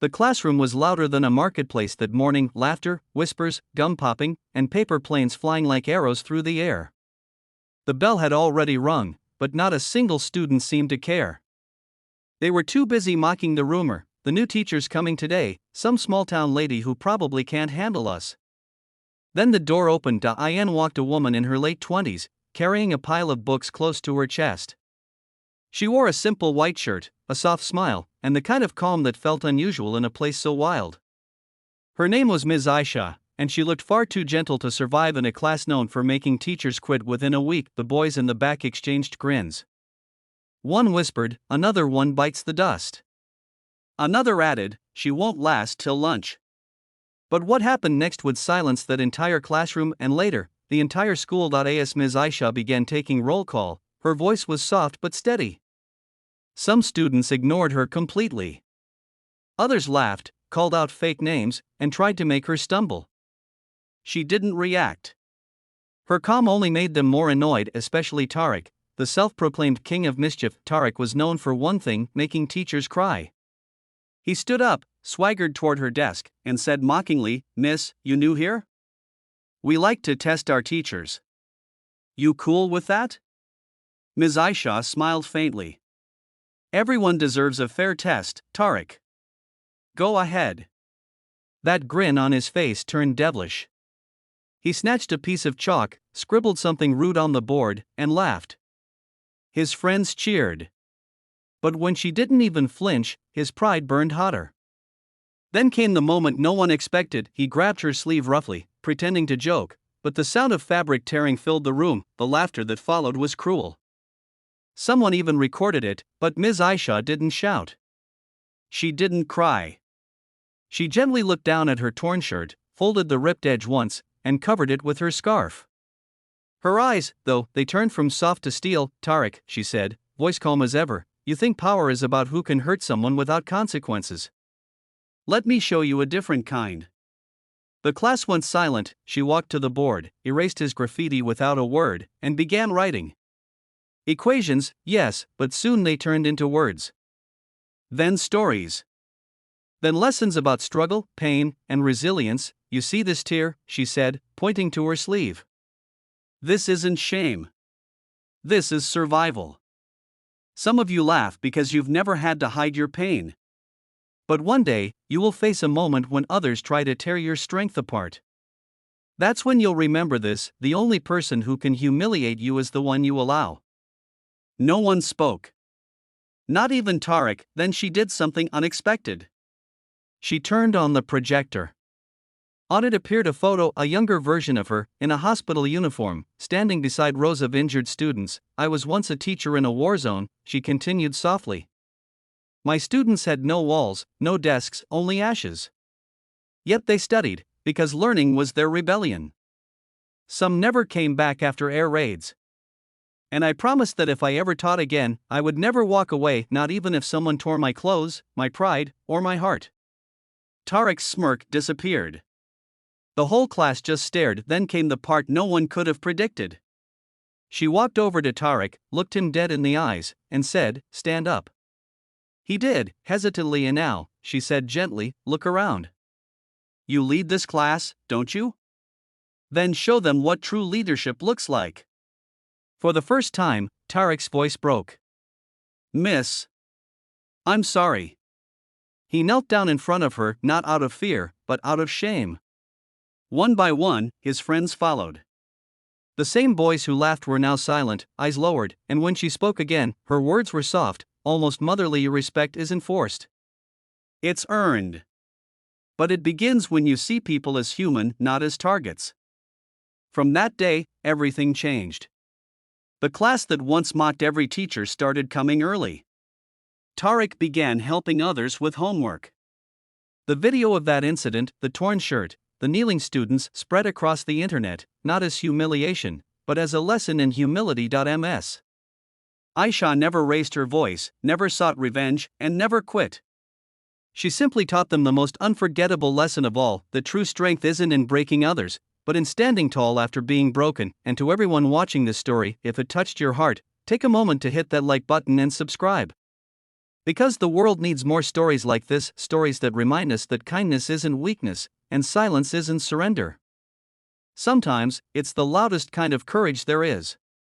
The classroom was louder than a marketplace that morning, laughter, whispers, gum popping, and paper planes flying like arrows through the air. The bell had already rung, but not a single student seemed to care. They were too busy mocking the rumor, "The new teacher's coming today, some small-town lady who probably can't handle us." Then the door opened and walked a woman in her late 20s, carrying a pile of books close to her chest. She wore a simple white shirt, a soft smile, and the kind of calm that felt unusual in a place so wild. Her name was Ms. Aisha, and she looked far too gentle to survive in a class known for making teachers quit within a week. The boys in the back exchanged grins. One whispered, "Another one bites the dust." Another added, "She won't last till lunch." But what happened next would silence that entire classroom and later, the entire school. As Ms. Aisha began taking roll call, her voice was soft but steady. Some students ignored her completely. Others laughed, called out fake names, and tried to make her stumble. She didn't react. Her calm only made them more annoyed, especially Tariq, the self-proclaimed king of mischief. Tariq was known for one thing: making teachers cry. He stood up, swaggered toward her desk, and said mockingly, "Miss, you new here? We like to test our teachers. You cool with that?" Ms. Aisha smiled faintly. "Everyone deserves a fair test, Tariq. Go ahead." That grin on his face turned devilish. He snatched a piece of chalk, scribbled something rude on the board, and laughed. His friends cheered. But when she didn't even flinch, his pride burned hotter. Then came the moment no one expected. He grabbed her sleeve roughly, pretending to joke, but the sound of fabric tearing filled the room. The laughter that followed was cruel. Someone even recorded it, but Ms. Aisha didn't shout. She didn't cry. She gently looked down at her torn shirt, folded the ripped edge once, and covered it with her scarf. Her eyes, though, they turned from soft to steel. "Tariq," she said, voice calm as ever, "you think power is about who can hurt someone without consequences. Let me show you a different kind." The class went silent. She walked to the board, erased his graffiti without a word, and began writing. Equations, yes, but soon they turned into words. Then stories. Then lessons about struggle, pain, and resilience. "You see this tear?" she said, pointing to her sleeve. "This isn't shame. This is survival. Some of you laugh because you've never had to hide your pain. But one day, you will face a moment when others try to tear your strength apart. That's when you'll remember this: the only person who can humiliate you is the one you allow." No one spoke. Not even Tariq. Then she did something unexpected. She turned on the projector. On it appeared a photo, a younger version of her, in a hospital uniform, standing beside rows of injured students. "I was once a teacher in a war zone," she continued softly. "My students had no walls, no desks, only ashes. Yet they studied, because learning was their rebellion. Some never came back after air raids. And I promised that if I ever taught again, I would never walk away, not even if someone tore my clothes, my pride, or my heart." Tariq's smirk disappeared. The whole class just stared. Then came the part no one could have predicted. She walked over to Tariq, looked him dead in the eyes, and said, "Stand up." He did, hesitantly. "And now," she said gently, "look around. You lead this class, don't you? Then show them what true leadership looks like." For the first time, Tariq's voice broke. "Miss, I'm sorry." He knelt down in front of her, not out of fear, but out of shame. One by one, his friends followed. The same boys who laughed were now silent, eyes lowered, and when she spoke again, her words were soft, almost motherly. "Your respect isn't forced. It's earned. But it begins when you see people as human, not as targets." From that day, everything changed. The class that once mocked every teacher started coming early. Tariq began helping others with homework. The video of that incident, the torn shirt, the kneeling students, spread across the internet, not as humiliation, but as a lesson in humility. Ms. Aisha never raised her voice, never sought revenge, and never quit. She simply taught them the most unforgettable lesson of all: that true strength isn't in breaking others, but in standing tall after being broken. And to everyone watching this story, if it touched your heart, take a moment to hit that like button and subscribe. Because the world needs more stories like this, stories that remind us that kindness isn't weakness, and silence isn't surrender. Sometimes, it's the loudest kind of courage there is.